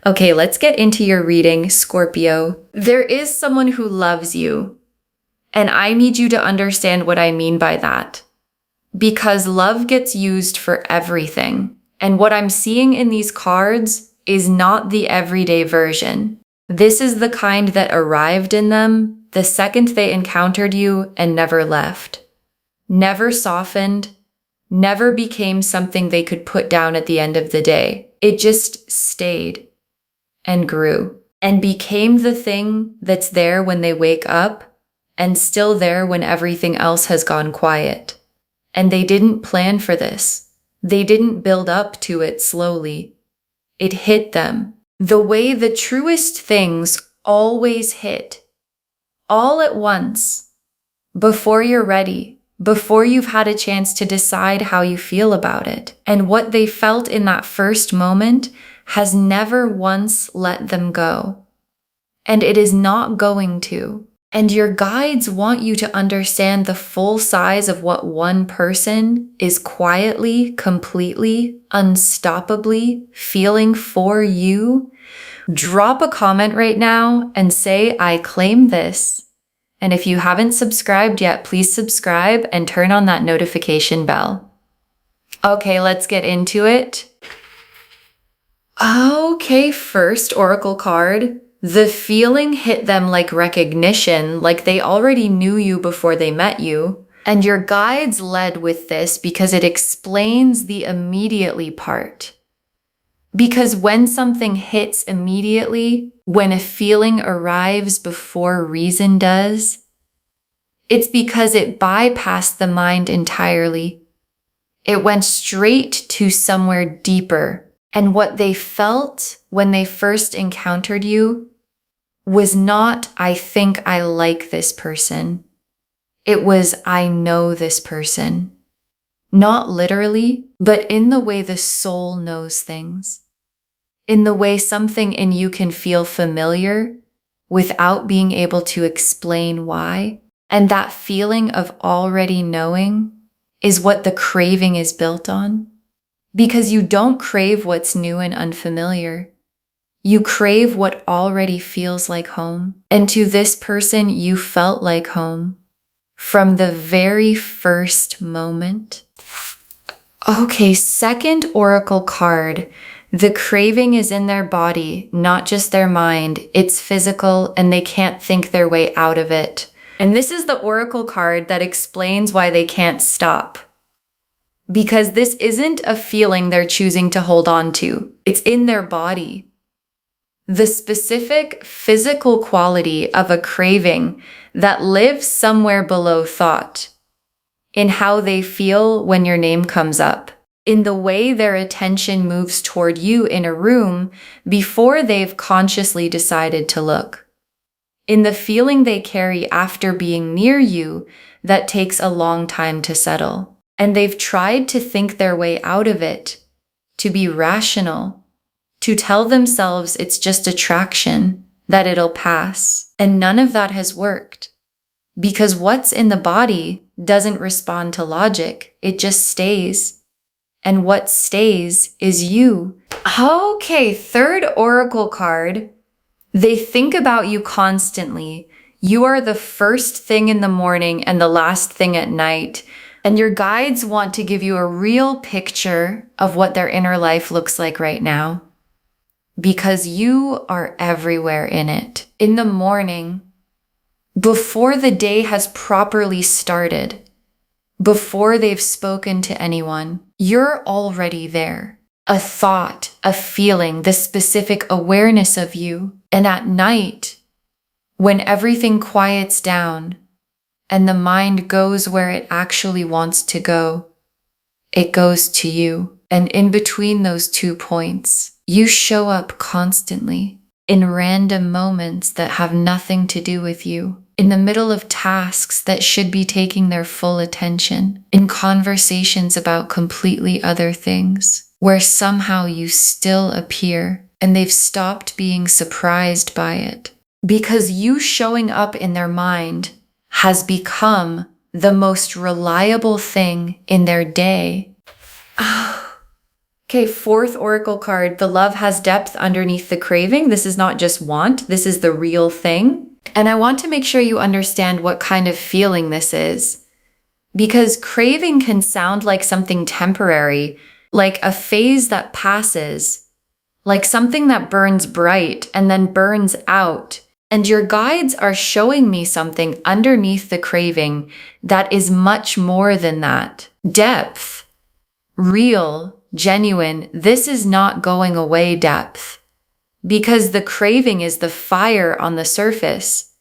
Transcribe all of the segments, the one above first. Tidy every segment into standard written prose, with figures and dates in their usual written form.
Okay, let's get into your reading, Scorpio. There is someone who loves you, and I need you to understand what I mean by that. Because love gets used for everything. And what I'm seeing in these cards is not the everyday version. This is the kind that arrived in them the second they encountered you and never left. Never softened, never became something they could put down at the end of the day. It just stayed and grew and became the thing that's there when they wake up and still there when everything else has gone quiet. And they didn't plan for this. They didn't build up to it slowly. It hit them the way the truest things always hit, all at once, before you're ready, before you've had a chance to decide how you feel about it. And what they felt in that first moment has never once let them go. And it is not going to. And your guides want you to understand the full size of what one person is quietly, completely, unstoppably feeling for you. Drop a comment right now and say, I claim this. And if you haven't subscribed yet, please subscribe and turn on that notification bell. Okay, let's get into it. Okay, first oracle card. The feeling hit them like recognition, like they already knew you before they met you. And your guides led with this because it explains the immediately part. Because when something hits immediately, when a feeling arrives before reason does, it's because it bypassed the mind entirely. It went straight to somewhere deeper. And what they felt when they first encountered you was not, I think I like this person. It was, I know this person. Not literally, but in the way the soul knows things. In the way something in you can feel familiar without being able to explain why. And that feeling of already knowing is what the craving is built on. Because you don't crave what's new and unfamiliar. You crave what already feels like home. And to this person, you felt like home from the very first moment. Okay, second oracle card. The craving is in their body, not just their mind. It's physical and they can't think their way out of it. And this is the oracle card that explains why they can't stop. Because this isn't a feeling they're choosing to hold on to. It's in their body. The specific physical quality of a craving that lives somewhere below thought, in how they feel when your name comes up, in the way their attention moves toward you in a room before they've consciously decided to look, in the feeling they carry after being near you that takes a long time to settle. And they've tried to think their way out of it, to be rational, to tell themselves it's just attraction, that it'll pass. And none of that has worked. Because what's in the body doesn't respond to logic. It just stays. And what stays is you. Okay, third oracle card. They think about you constantly. You are the first thing in the morning and the last thing at night. And your guides want to give you a real picture of what their inner life looks like right now. Because you are everywhere in it. In the morning, before the day has properly started, before they've spoken to anyone, you're already there. A thought, a feeling, the specific awareness of you. And at night, when everything quiets down and the mind goes where it actually wants to go, it goes to you. And in between those 2 points, you show up constantly in random moments that have nothing to do with you, in the middle of tasks that should be taking their full attention, in conversations about completely other things, where somehow you still appear and they've stopped being surprised by it. Because you showing up in their mind has become the most reliable thing in their day. Okay, fourth oracle card. The love has depth underneath the craving. This is not just want. This is the real thing. And I want to make sure you understand what kind of feeling this is. Because craving can sound like something temporary, like a phase that passes, like something that burns bright and then burns out. And your guides are showing me something underneath the craving that is much more than that. Depth, real, genuine. This is not going away depth. Because the craving is the fire on the surface.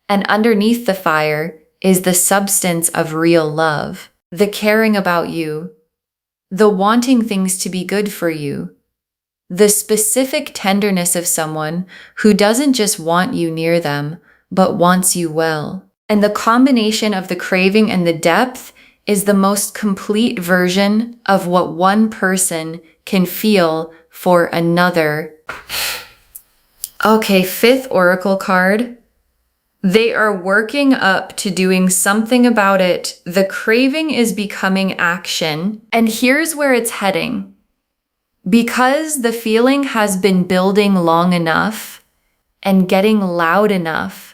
And underneath the fire is the substance of real love. The caring about you. The wanting things to be good for you. The specific tenderness of someone who doesn't just want you near them, but wants you well. And the combination of the craving and the depth is the most complete version of what one person can feel for another. Okay, fifth oracle card. They are working up to doing something about it. The craving is becoming action. And here's where it's heading. Because the feeling has been building long enough and getting loud enough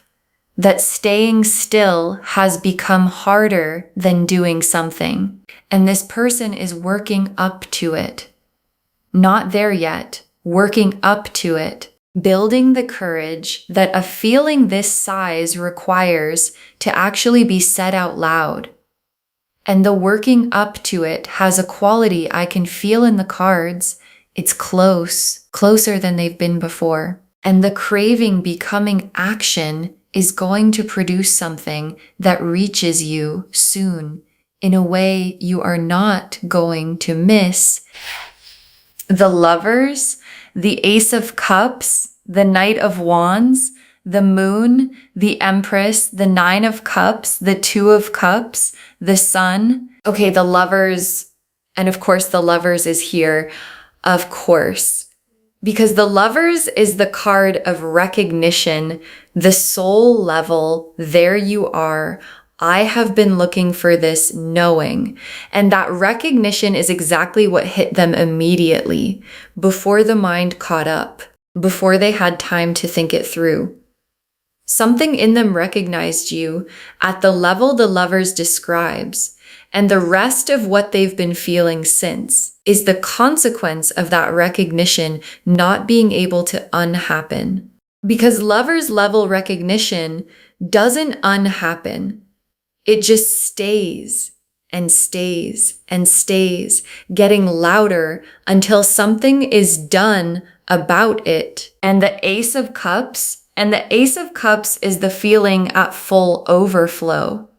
that staying still has become harder than doing something. And this person is working up to it. Not there yet, working up to it. Building the courage that a feeling this size requires to actually be said out loud. And the working up to it has a quality I can feel in the cards. It's close, closer than they've been before. And the craving becoming action is going to produce something that reaches you soon in a way you are not going to miss. The Lovers, the Ace of Cups, the Knight of Wands, the Moon, the Empress, the Nine of Cups, the Two of Cups, the Sun. Okay, the Lovers, and of course the Lovers is here, of course. Because the Lovers is the card of recognition, the soul level, there you are. I have been looking for this knowing. And that recognition is exactly what hit them immediately, before the mind caught up, before they had time to think it through. Something in them recognized you at the level the Lovers describes, and the rest of what they've been feeling since is the consequence of that recognition not being able to unhappen. Because Lovers level recognition doesn't unhappen. It just stays and stays and stays, getting louder until something is done about it. And the Ace of Cups is the feeling at full overflow.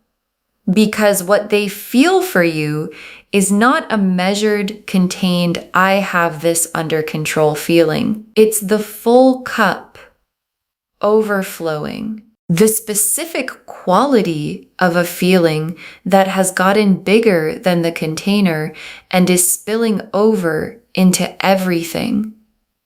Because what they feel for you is not a measured, contained, I have this under control feeling. It's the full cup overflowing. The specific quality of a feeling that has gotten bigger than the container and is spilling over into everything,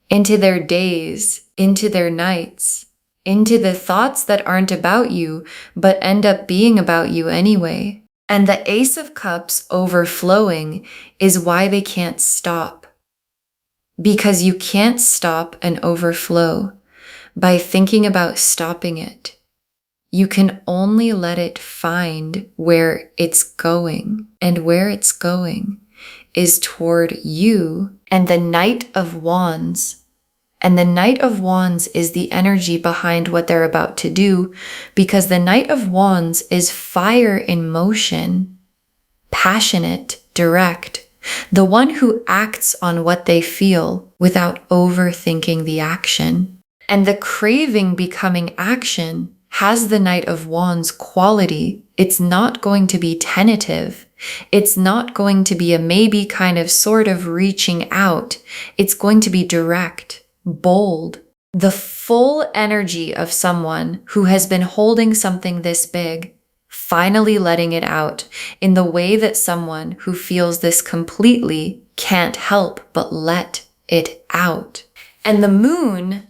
into their days, into their nights, into the thoughts that aren't about you, but end up being about you anyway. And the Ace of Cups overflowing is why they can't stop. Because you can't stop an overflow by thinking about stopping it. You can only let it find where it's going. And where it's going is toward you and the Knight of Wands. And the Knight of Wands is the energy behind what they're about to do, because the Knight of Wands is fire in motion, passionate, direct, the one who acts on what they feel without overthinking the action. And the craving becoming action has the Knight of Wands quality. It's not going to be tentative. It's not going to be a maybe kind of sort of reaching out. It's going to be direct, bold, the full energy of someone who has been holding something this big, finally letting it out in the way that someone who feels this completely can't help but let it out. And the moon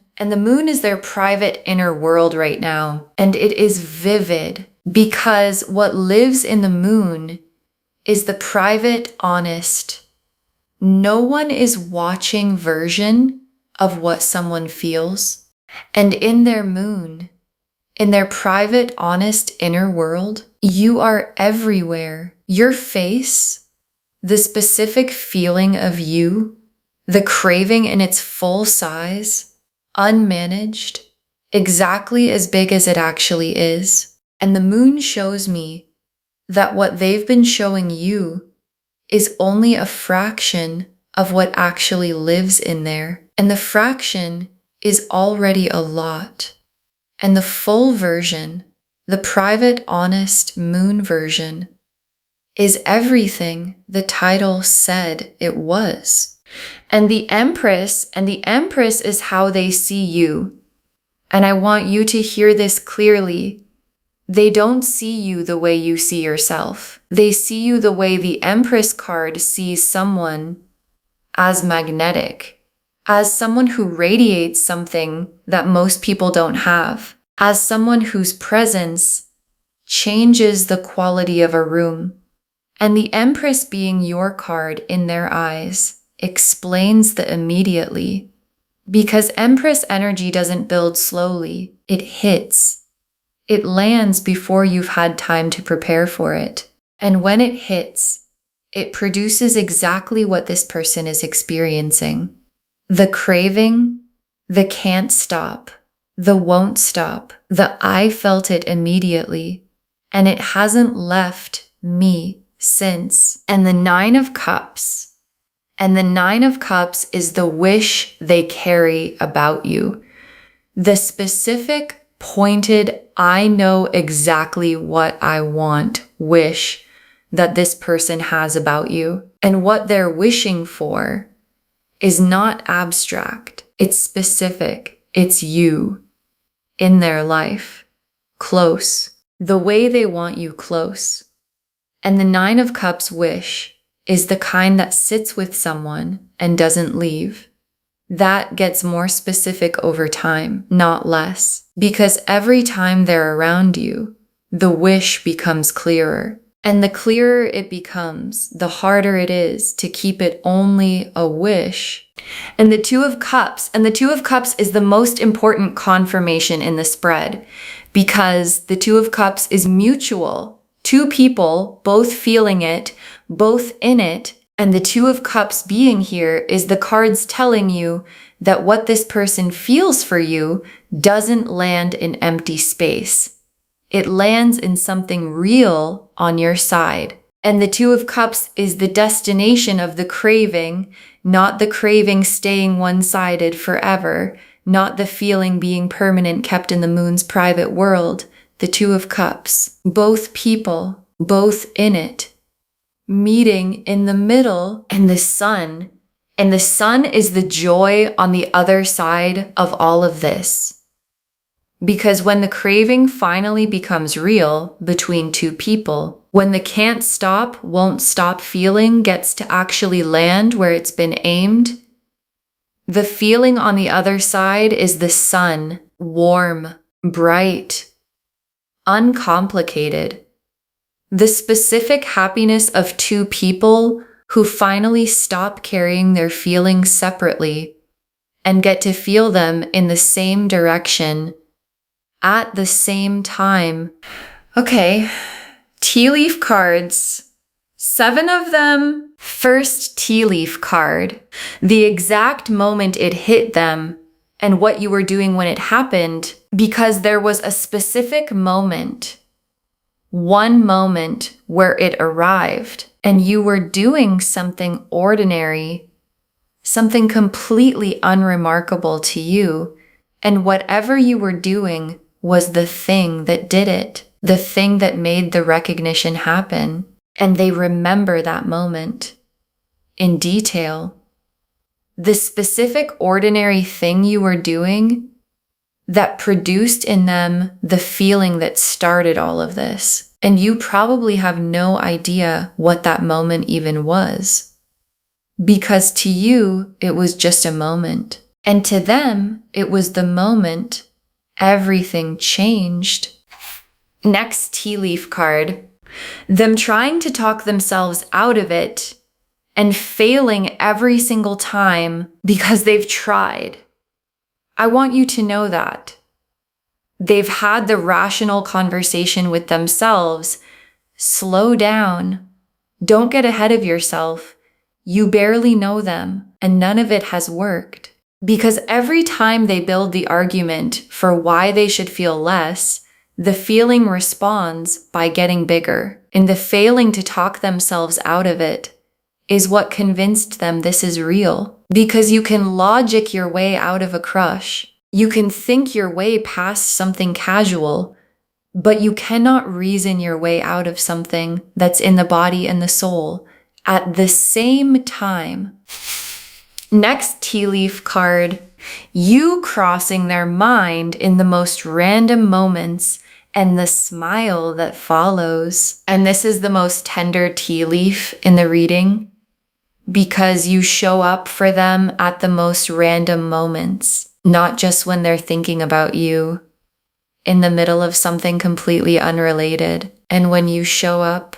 is their private inner world right now. And it is vivid because what lives in the moon is the private, honest, No one is watching version of what someone feels. And in their moon, in their private, honest inner world, you are everywhere. Your face, the specific feeling of you, the craving in its full size, unmanaged, exactly as big as it actually is. And the moon shows me that what they've been showing you is only a fraction of what actually lives in there. And the fraction is already a lot. And the full version, the private, honest moon version, is everything the title said it was. And the Empress is how they see you. And I want you to hear this clearly. They don't see you the way you see yourself. They see you the way the Empress card sees someone, as magnetic, as someone who radiates something that most people don't have, as someone whose presence changes the quality of a room. And the Empress being your card in their eyes explains the immediately, because Empress energy doesn't build slowly, it hits. It lands before you've had time to prepare for it. And when it hits, it produces exactly what this person is experiencing. The craving, the can't stop, the won't stop, the I felt it immediately, and it hasn't left me since. And the Nine of Cups. And the Nine of Cups is the wish they carry about you. The specific, pointed, I know exactly what I want wish that this person has about you. And what they're wishing for is not abstract. It's specific. It's you in their life, close, the way they want you close. And the Nine of Cups wish is the kind that sits with someone and doesn't leave. That gets more specific over time, not less, because every time they're around you, the wish becomes clearer. And the clearer it becomes, the harder it is to keep it only a wish. And the Two of Cups, is the most important confirmation in the spread, because the Two of Cups is mutual. Two people both feeling it, both in it, and the Two of Cups being here is the cards telling you that what this person feels for you doesn't land in empty space. It lands in something real on your side. And the Two of Cups is the destination of the craving, not the craving staying one-sided forever, not the feeling being permanent kept in the moon's private world. The Two of Cups, both people, both in it, meeting in the middle, and the sun. And the sun is the joy on the other side of all of this. Because when the craving finally becomes real between two people, when the can't stop, won't stop feeling gets to actually land where it's been aimed, the feeling on the other side is the sun, warm, bright, uncomplicated. The specific happiness of two people who finally stop carrying their feelings separately and get to feel them in the same direction at the same time. Okay, tea leaf cards. 7 of them. First tea leaf card. The exact moment it hit them and what you were doing when it happened, because there was a specific moment, one moment where it arrived and you were doing something ordinary, something completely unremarkable to you, and whatever you were doing was the thing that did it, the thing that made the recognition happen. And they remember that moment in detail. The specific ordinary thing you were doing that produced in them the feeling that started all of this. And you probably have no idea what that moment even was. Because to you, it was just a moment. And to them, it was the moment everything changed. Next tea leaf card. Them trying to talk themselves out of it and failing every single time because they've tried. I want you to know that. They've had the rational conversation with themselves. Slow down. Don't get ahead of yourself. You barely know them, and none of it has worked. Because every time they build the argument for why they should feel less, the feeling responds by getting bigger. And the failing to talk themselves out of it is what convinced them this is real. Because you can logic your way out of a crush. You can think your way past something casual, but you cannot reason your way out of something that's in the body and the soul at the same time. Next tea leaf card, you crossing their mind in the most random moments and the smile that follows. And this is the most tender tea leaf in the reading because you show up for them at the most random moments. Not just when they're thinking about you in the middle of something completely unrelated. And when you show up,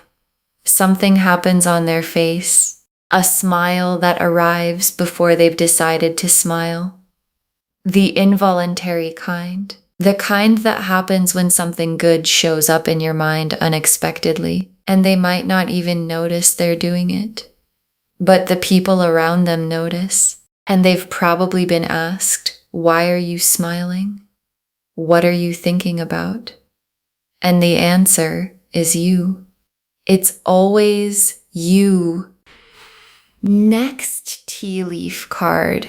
something happens on their face, a smile that arrives before they've decided to smile. The involuntary kind, the kind that happens when something good shows up in your mind unexpectedly, and they might not even notice they're doing it. But the people around them notice, and they've probably been asked, why are you smiling? What are you thinking about? And the answer is you. It's always you. Next tea leaf card.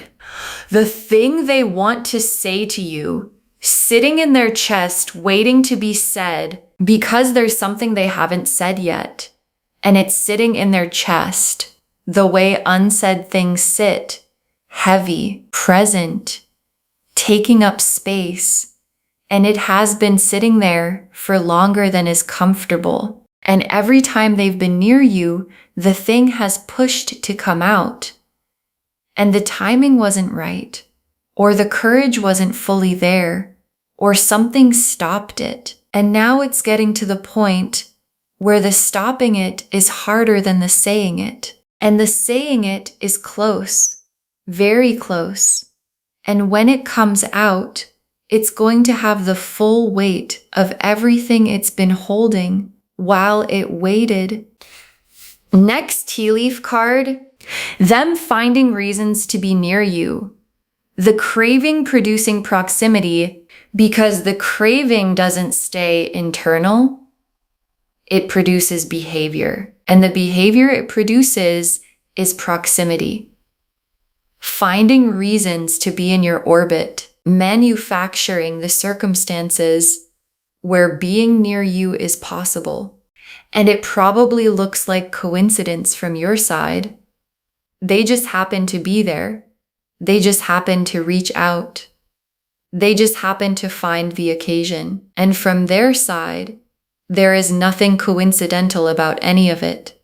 The thing they want to say to you, sitting in their chest, waiting to be said because there's something they haven't said yet. And it's sitting in their chest, the way unsaid things sit, heavy, present, taking up space, and it has been sitting there for longer than is comfortable. And every time they've been near you, the thing has pushed to come out. And the timing wasn't right, or the courage wasn't fully there, or something stopped it. And now it's getting to the point where the stopping it is harder than the saying it. And the saying it is close, very close. And when it comes out, it's going to have the full weight of everything it's been holding while it waited. Next tea leaf card, them finding reasons to be near you. The craving producing proximity, because the craving doesn't stay internal, it produces behavior. And the behavior it produces is proximity. Finding reasons to be in your orbit, manufacturing the circumstances where being near you is possible. And it probably looks like coincidence from your side. They just happen to be there. They just happen to reach out. They just happen to find the occasion. And from their side, there is nothing coincidental about any of it.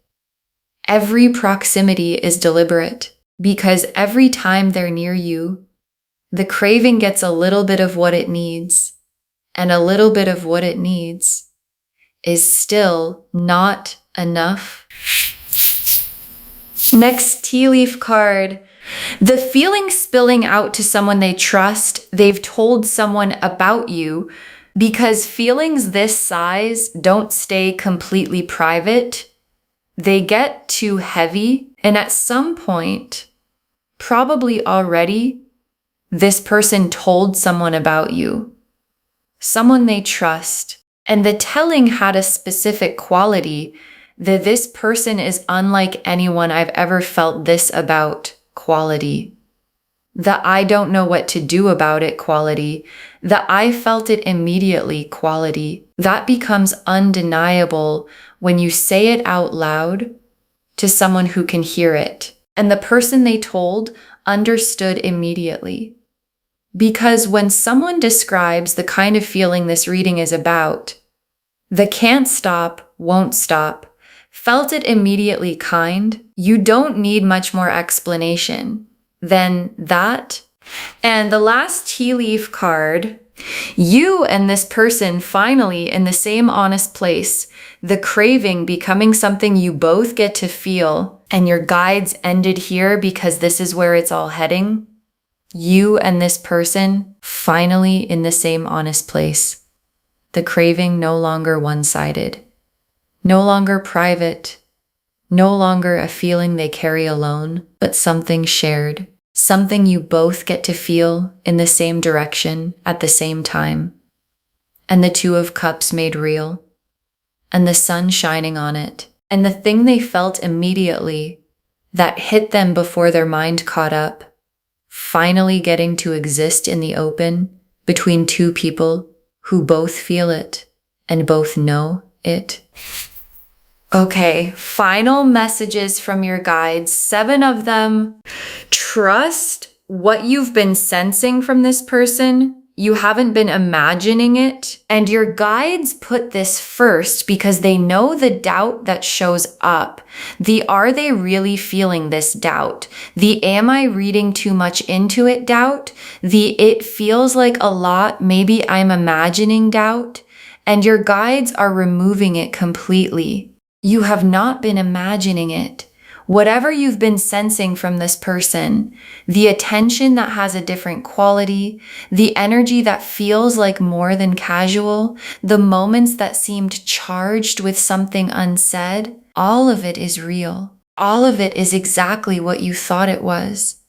Every proximity is deliberate. Because every time they're near you, the craving gets a little bit of what it needs, and a little bit of what it needs is still not enough. Next tea leaf card. The feeling spilling out to someone they trust, they've told someone about you, because feelings this size don't stay completely private. They get too heavy, and at some point, probably already, this person told someone about you, someone they trust, and the telling had a specific quality that this person is unlike anyone I've ever felt this about quality. The I don't know what to do about it quality, the I felt it immediately quality. That becomes undeniable when you say it out loud to someone who can hear it. And the person they told understood immediately. Because when someone describes the kind of feeling this reading is about, the can't stop, won't stop, felt it immediately kind, you don't need much more explanation than that. And the last tea leaf card, you and this person finally in the same honest place, the craving becoming something you both get to feel, and your guides ended here because this is where it's all heading, you and this person finally in the same honest place. The craving no longer one-sided, no longer private, no longer a feeling they carry alone, but something shared, something you both get to feel in the same direction at the same time. And the Two of Cups made real, and the sun shining on it, and the thing they felt immediately that hit them before their mind caught up, finally getting to exist in the open between two people who both feel it and both know it. Okay, final messages from your guides, 7 of them. Trust what you've been sensing from this person. You haven't been imagining it. And your guides put this first because they know the doubt that shows up. The are they really feeling this doubt? The am I reading too much into it doubt? The it feels like a lot, maybe I'm imagining doubt. And your guides are removing it completely. You have not been imagining it. Whatever you've been sensing from this person, the attention that has a different quality, the energy that feels like more than casual, the moments that seemed charged with something unsaid, all of it is real. All of it is exactly what you thought it was.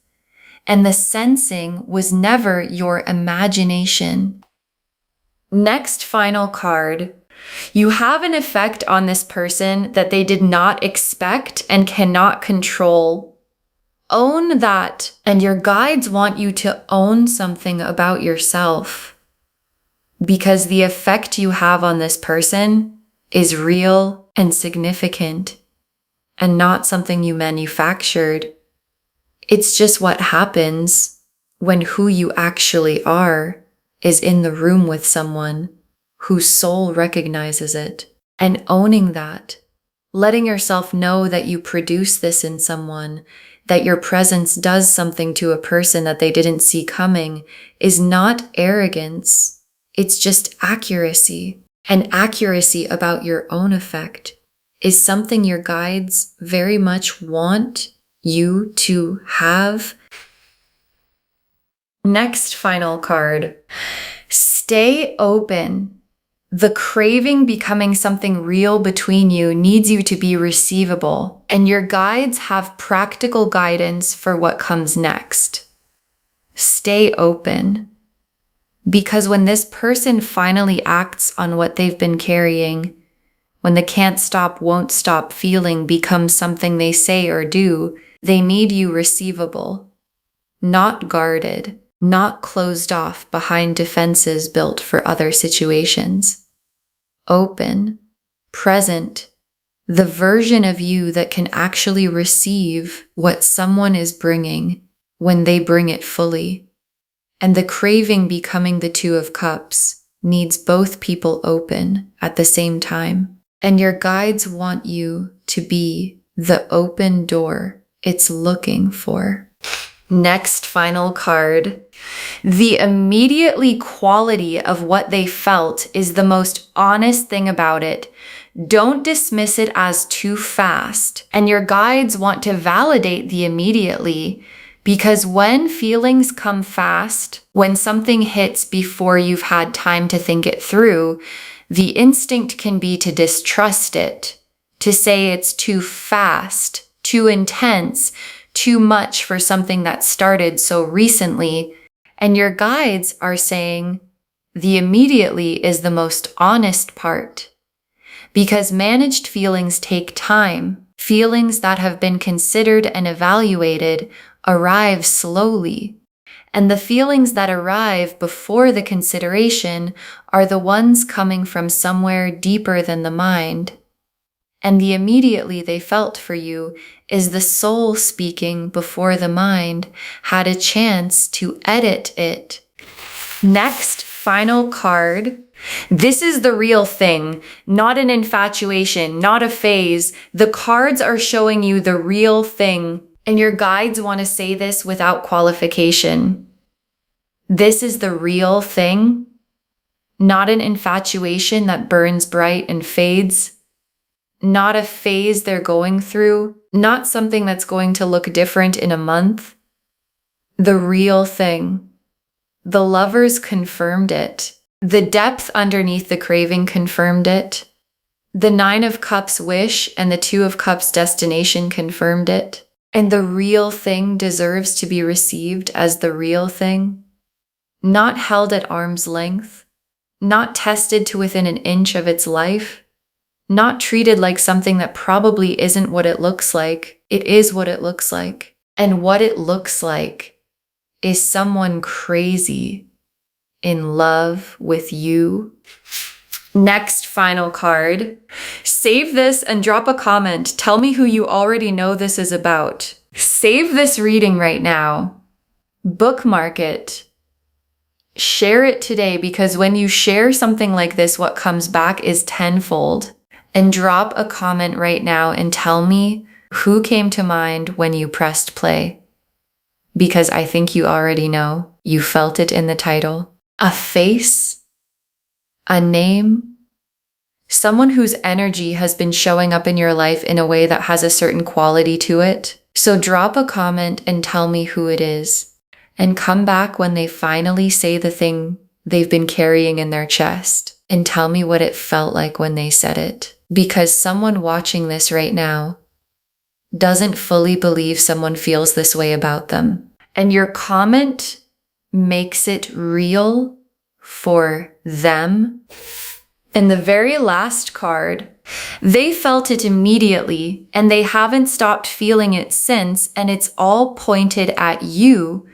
And the sensing was never your imagination. Next final card. You have an effect on this person that they did not expect and cannot control. Own that, and your guides want you to own something about yourself. Because the effect you have on this person is real and significant, and not something you manufactured. It's just what happens when who you actually are is in the room with someone whose soul recognizes it, and owning that, letting yourself know that you produce this in someone, that your presence does something to a person that they didn't see coming, is not arrogance. It's just accuracy. And accuracy about your own effect is something your guides very much want you to have. Next final card. Stay open. The craving becoming something real between you needs you to be receivable, and your guides have practical guidance for what comes next. Stay open, because when this person finally acts on what they've been carrying, when the can't stop, won't stop feeling becomes something they say or do, they need you receivable, not guarded, not closed off behind defenses built for other situations. Open, present, the version of you that can actually receive what someone is bringing when they bring it fully. And the craving becoming the Two of Cups needs both people open at the same time. And your guides want you to be the open door it's looking for. Next final card. The immediately quality of what they felt is the most honest thing about it. Don't dismiss it as too fast. And your guides want to validate the immediately, because when feelings come fast, when something hits before you've had time to think it through, the instinct can be to distrust it, to say it's too fast, too intense, too much for something that started so recently. And your guides are saying the immediately is the most honest part, because managed feelings take time. Feelings that have been considered and evaluated arrive slowly. And the feelings that arrive before the consideration are the ones coming from somewhere deeper than the mind. And the immediately they felt for you is the soul speaking before the mind had a chance to edit it. Next, final card. This is the real thing, not an infatuation, not a phase. The cards are showing you the real thing, and your guides want to say this without qualification. This is the real thing, not an infatuation that burns bright and fades. not a phase they're going through, not something that's going to look different in a month. The real thing. The lovers confirmed it. The depth underneath the craving confirmed it. The 9 of Cups wish and the 2 of Cups destination confirmed it. And the real thing deserves to be received as the real thing. Not held at arm's length. Not tested to within an inch of its life. Not treated like something that probably isn't what it looks like. It is what it looks like. And what it looks like is someone crazy in love with you. Next final card. Save this and drop a comment. Tell me who you already know this is about. Save this reading right now. Bookmark it. Share it today, because when you share something like this, what comes back is tenfold. And drop a comment right now and tell me who came to mind when you pressed play. Because I think you already know. You felt it in the title. A face, a name, someone whose energy has been showing up in your life in a way that has a certain quality to it. So drop a comment and tell me who it is. And come back when they finally say the thing they've been carrying in their chest. And tell me what it felt like when they said it. Because someone watching this right now doesn't fully believe someone feels this way about them. And your comment makes it real for them. And the very last card, they felt it immediately and they haven't stopped feeling it since, and it's all pointed at you.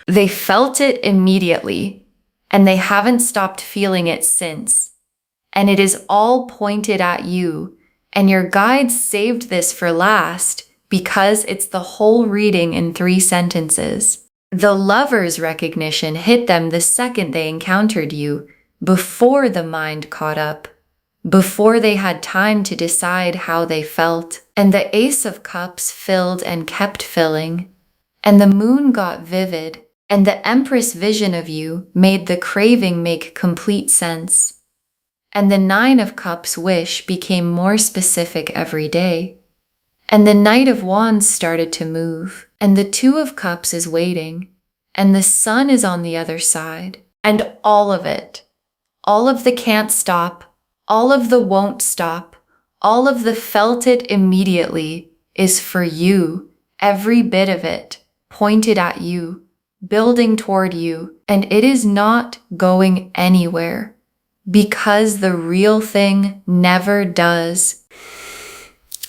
They felt it immediately and they haven't stopped feeling it since, and it is all pointed at you. And your guides saved this for last because it's the whole reading in 3 sentences. The lover's recognition hit them the second they encountered you, before the mind caught up, before they had time to decide how they felt. And the Ace of Cups filled and kept filling, and the moon got vivid, and the Empress vision of you made the craving make complete sense. And the 9 of Cups wish became more specific every day. And the Knight of Wands started to move, and the 2 of Cups is waiting, and the Sun is on the other side. And all of it, all of the can't stop, all of the won't stop, all of the felt it immediately is for you. Every bit of it pointed at you, building toward you, and it is not going anywhere. Because the real thing never does.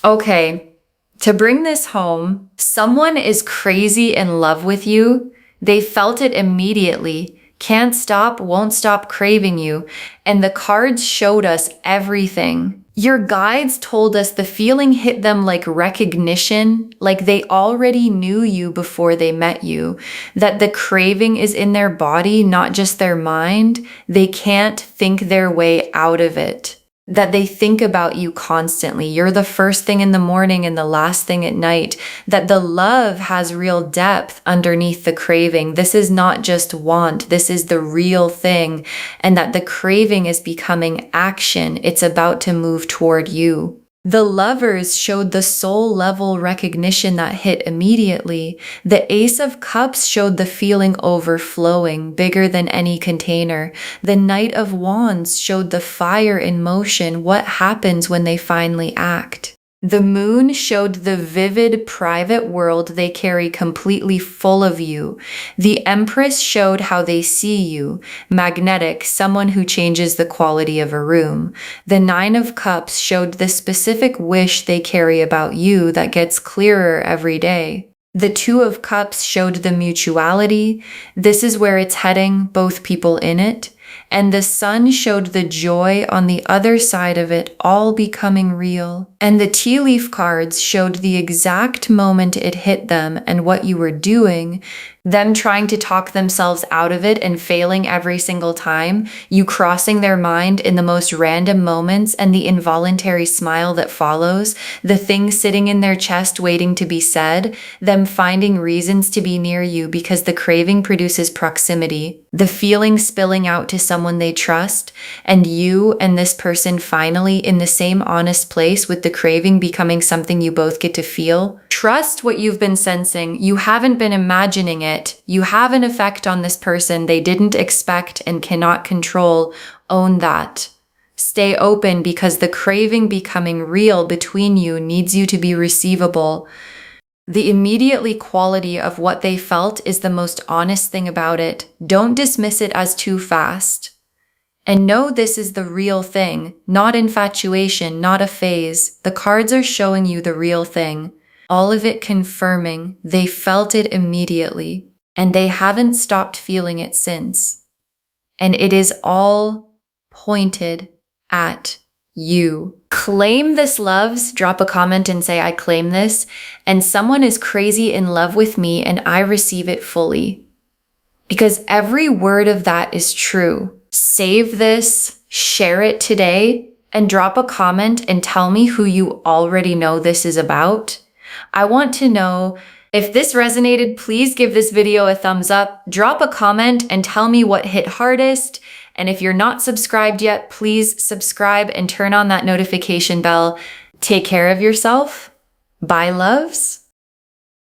Okay, to bring this home, someone is crazy in love with you. They felt it immediately, can't stop, won't stop craving you, and the cards showed us everything. Your guides told us the feeling hit them like recognition, like they already knew you before they met you, that the craving is in their body, not just their mind. They can't think their way out of it, that they think about you constantly. You're the first thing in the morning and the last thing at night, that the love has real depth underneath the craving. This is not just want, this is the real thing, and that the craving is becoming action. It's about to move toward you. The lovers showed the soul level recognition that hit immediately. The Ace of Cups showed the feeling overflowing, bigger than any container. The Knight of Wands showed the fire in motion, what happens when they finally act. The moon showed the vivid private world they carry completely full of you. The Empress showed how they see you, magnetic, someone who changes the quality of a room. The 9 of Cups showed the specific wish they carry about you that gets clearer every day. The 2 of Cups showed the mutuality. This is where it's heading, both people in it. And the Sun showed the joy on the other side of it all becoming real. And the tea leaf cards showed the exact moment it hit them and what you were doing, them trying to talk themselves out of it and failing every single time, you crossing their mind in the most random moments, and the involuntary smile that follows, the thing sitting in their chest waiting to be said, them finding reasons to be near you because the craving produces proximity, the feeling spilling out to someone they trust, and you and this person finally in the same honest place with the the craving becoming something you both get to feel. Trust what you've been sensing. You haven't been imagining it. You have an effect on this person they didn't expect and cannot control. Own that. Stay open because the craving becoming real between you needs you to be receivable. The immediately quality of what they felt is the most honest thing about it. Don't dismiss it as too fast. And know this is the real thing, not infatuation, not a phase. The cards are showing you the real thing. All of it confirming they felt it immediately, and they haven't stopped feeling it since. And it is all pointed at you. Claim this, loves. Drop a comment and say, I claim this, and someone is crazy in love with me and I receive it fully. Because every word of that is true. Save this, share it today, and drop a comment and tell me who you already know this is about. I want to know. If this resonated, please give this video a thumbs up, drop a comment, and tell me what hit hardest. And if you're not subscribed yet, please subscribe and turn on that notification bell. Take care of yourself. Bye, loves.